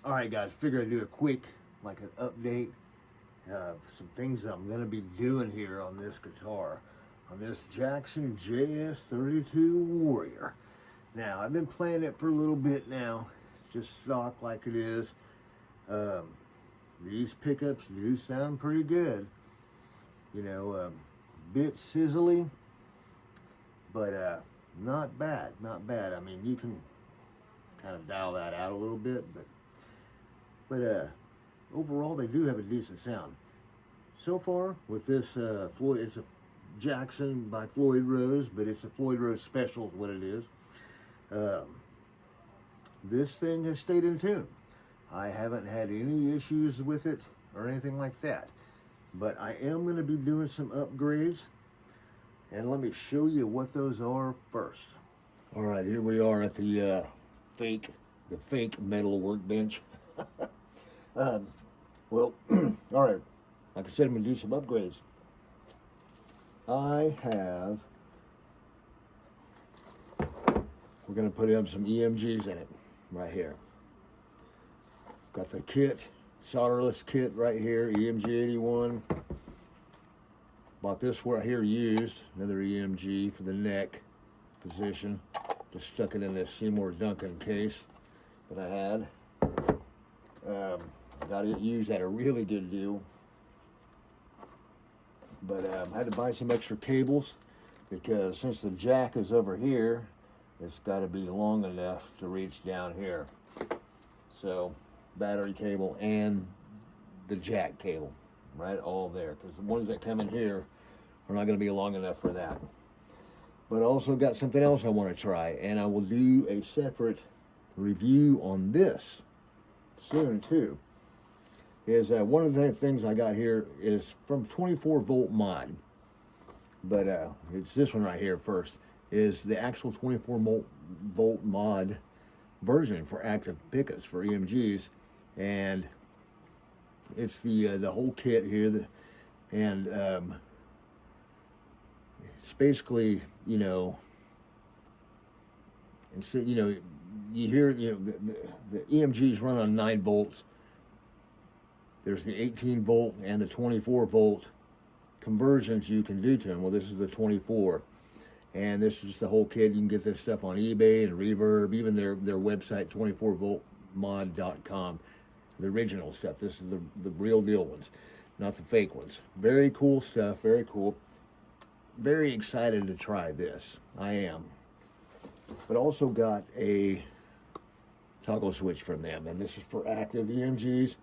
All right, guys, figure I'd do a quick, like an update of some things that I'm going to be doing here on this guitar, on this Jackson JS32 Warrior. Now, I've been playing it for a little bit now, just stock like it is. These pickups do sound pretty good. You know, bit sizzly, but not bad, not bad. I mean, you can kind of dial that out a little bit, but overall they do have a decent sound. So far with this Floyd, it's a Jackson by Floyd Rose, but it's a Floyd Rose Special is what it is. This thing has stayed in tune. I haven't had any issues with it or anything like that. But I am going to be doing some upgrades, and let me show you what those are first. All right, here we are at the fake metal workbench. Well, all right, like I said, I'm going to do some upgrades. We're going to put in some EMGs in it right here. Got the kit, solderless kit right here, EMG 81. Bought this right here used, another EMG for the neck position. Just stuck it in this Seymour Duncan case that I had. Got it used at a really good deal. But I had to buy some extra cables because since the jack is over here, it's got to be long enough to reach down here. So battery cable and the jack cable, right, all there, because the ones that come in here are not going to be long enough for that. But I also got something else I want to try, and I will do a separate review on this soon too. Is one of the things I got here is from 24 volt mod, but it's this one right here first, is the actual 24 volt mod version for active pickups for EMGs. And it's the whole kit here, and it's basically, you know, and so, you know, you hear, you know, the EMGs run on 9 volts. There's the 18 volt and the 24 volt conversions you can do to them. Well, this is the 24, and this is the whole kit. You can get this stuff on eBay and Reverb, even their website, 24voltmod.com. The original stuff. This is the real deal ones, not the fake ones. Very cool stuff, very cool. Very excited to try this. I am. But also got a toggle switch from them, and this is for active EMGs.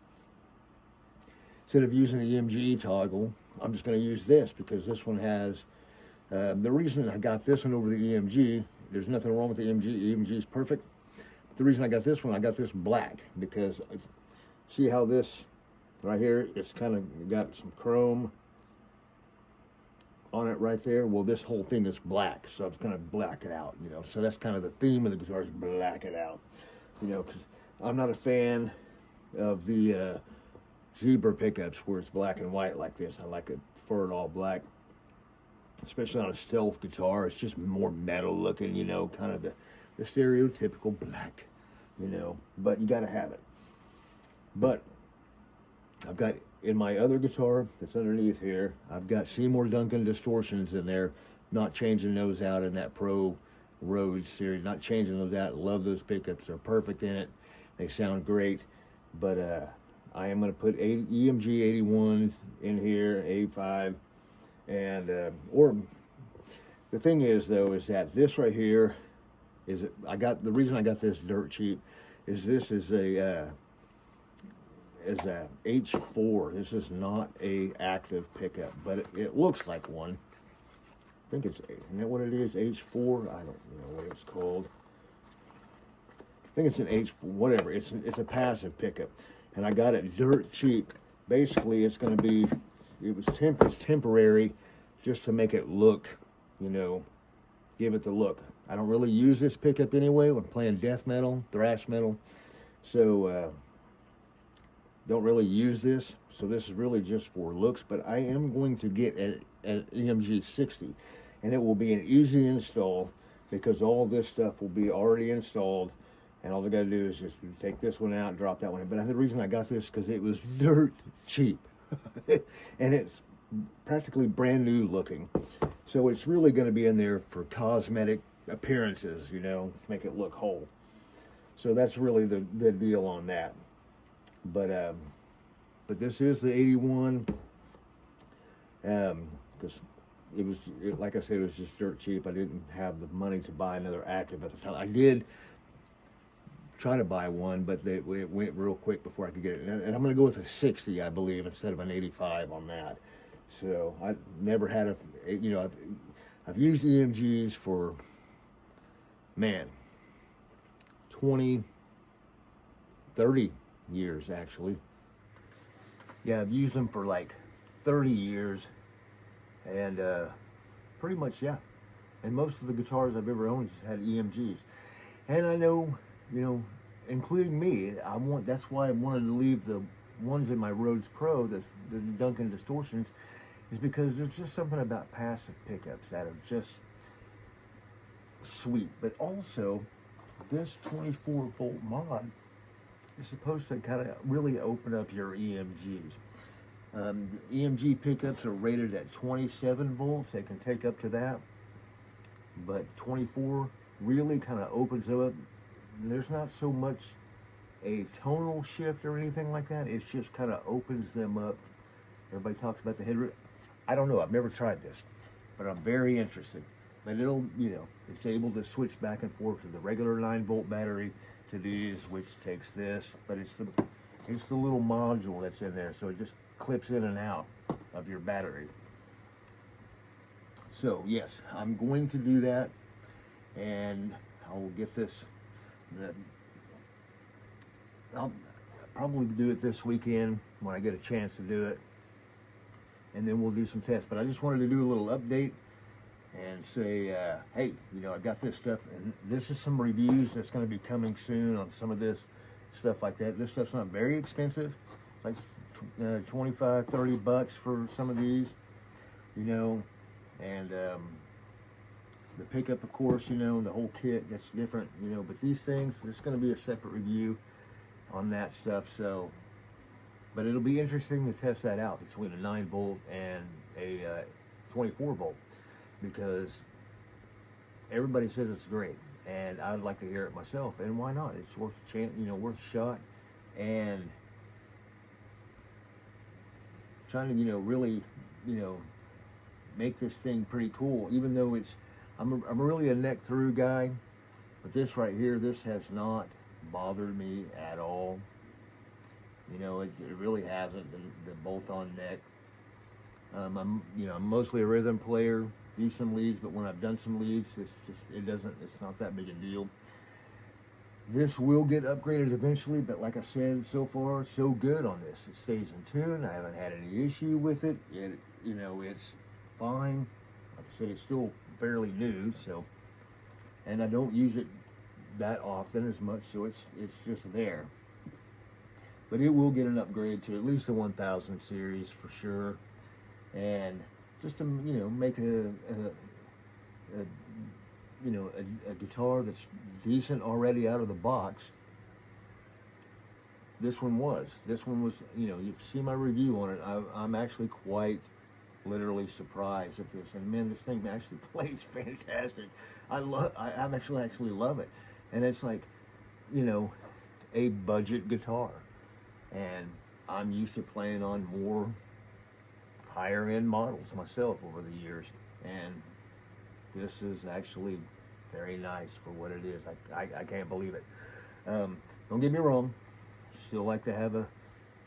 Instead of using the EMG toggle, I'm just going to use this because this one has, the reason I got this one over the EMG, there's nothing wrong with the EMG. EMG is perfect. But the reason I got this one, I got this black because see how this right here, it's kind of got some chrome on it right there. Well, this whole thing is black, so it's going to black it out, you know. So that's kind of the theme of the guitar, is black it out, you know, because I'm not a fan of the zebra pickups where it's black and white like this. I like it, prefer it all black, especially on a stealth guitar. It's just more metal looking, you know, kind of the stereotypical black, you know, but you got to have it. But I've got, in my other guitar that's underneath here, I've got Seymour Duncan distortions in there, not changing those out in that Pro Rhodes series, not changing those out. Love those pickups. They're perfect in it. They sound great. But I am going to put EMG 81 in here, 85, and or the thing is though, is that this right here is the reason I got this dirt cheap is this is a H4. This is not a active pickup, but it looks like one. I think it's, isn't that what it is? H4? I don't know what it's called. I think it's an H4, whatever. It's a passive pickup, and I got it dirt cheap. Basically, it's going to be, it's temporary, just to make it look, you know, give it the look. I don't really use this pickup anyway when playing death metal, thrash metal, so don't really use this. So this is really just for looks, but I am going to get an EMG 60, and it will be an easy install because all this stuff will be already installed. And all they got to do is just take this one out and drop that one in. But the reason I got this because it was dirt cheap. And it's practically brand new looking. So it's really going to be in there for cosmetic appearances, you know, make it look whole. So that's really the deal on that. But this is the 81. Because like I said, it was just dirt cheap. I didn't have the money to buy another active at the time. I did try to buy one, but it went real quick before I could get it. And I'm going to go with a 60, I believe, instead of an 85 on that. So I never had I've used EMGs for, man, 20, 30 years actually. Yeah, I've used them for like 30 years, and pretty much, yeah. And most of the guitars I've ever owned had EMGs. And I know, you know, including me, that's why I wanted to leave the ones in my Rhodes Pro, the Duncan Distortions, is because there's just something about passive pickups that are just sweet. But also, this 24-volt mod is supposed to kind of really open up your EMGs. EMG pickups are rated at 27 volts. They can take up to that. But 24 really kind of opens up. There's not so much a tonal shift or anything like that. It's just kind of opens them up. Everybody talks about the head. I don't know. I've never tried this, but I'm very interested. But it'll, you know, it's able to switch back and forth to the regular 9-volt battery to these, which takes this, but it's the little module that's in there, so it just clips in and out of your battery. So yes, I'm going to do that, and I will get this. I'll probably do it this weekend when I get a chance to do it, and then we'll do some tests. But I just wanted to do a little update and say, hey, you know, I got this stuff, and this is some reviews that's going to be coming soon on some of this stuff like that. This stuff's not very expensive, like 25, 30 bucks for some of these, you know, and the pickup, of course, you know, the whole kit, that's different, you know, but these things, there's going to be a separate review on that stuff. So, but it'll be interesting to test that out between a 9-volt and a 24-volt, because everybody says it's great, and I'd like to hear it myself. And why not? It's worth a chance, you know, worth a shot, and trying to, you know, really, you know, make this thing pretty cool. Even though I'm really a neck through guy, but this right here, this has not bothered me at all. You know, it really hasn't. The bolt-on neck. I'm mostly a rhythm player. Do some leads, but when I've done some leads, it's not that big a deal. This will get upgraded eventually, but like I said, so far so good on this. It stays in tune. I haven't had any issue with it. You know, it's fine. Like I said, it's still fairly new, so, and I don't use it that often as much, so it's just there. But it will get an upgrade to at least the 1000 series for sure, and just to, you know, make a guitar that's decent already out of the box. This one was, you know, you see my review on it. I'm actually quite literally surprised at this, and man, this thing actually plays fantastic. I actually love it, and it's like, you know, a budget guitar, and I'm used to playing on more higher end models myself over the years, and this is actually very nice for what it is. I can't believe it. Don't get me wrong, still like to have a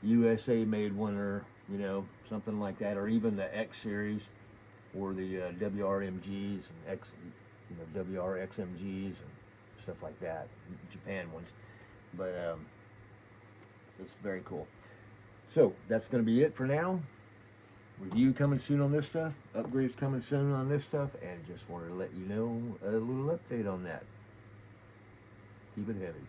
USA made one, or, you know, something like that, or even the X series, or the WRMGs and WRXMGs and stuff like that, Japan ones. But it's very cool. So that's going to be it for now. Review coming soon on this stuff, upgrades coming soon on this stuff, and just wanted to let you know a little update on that. Keep it heavy.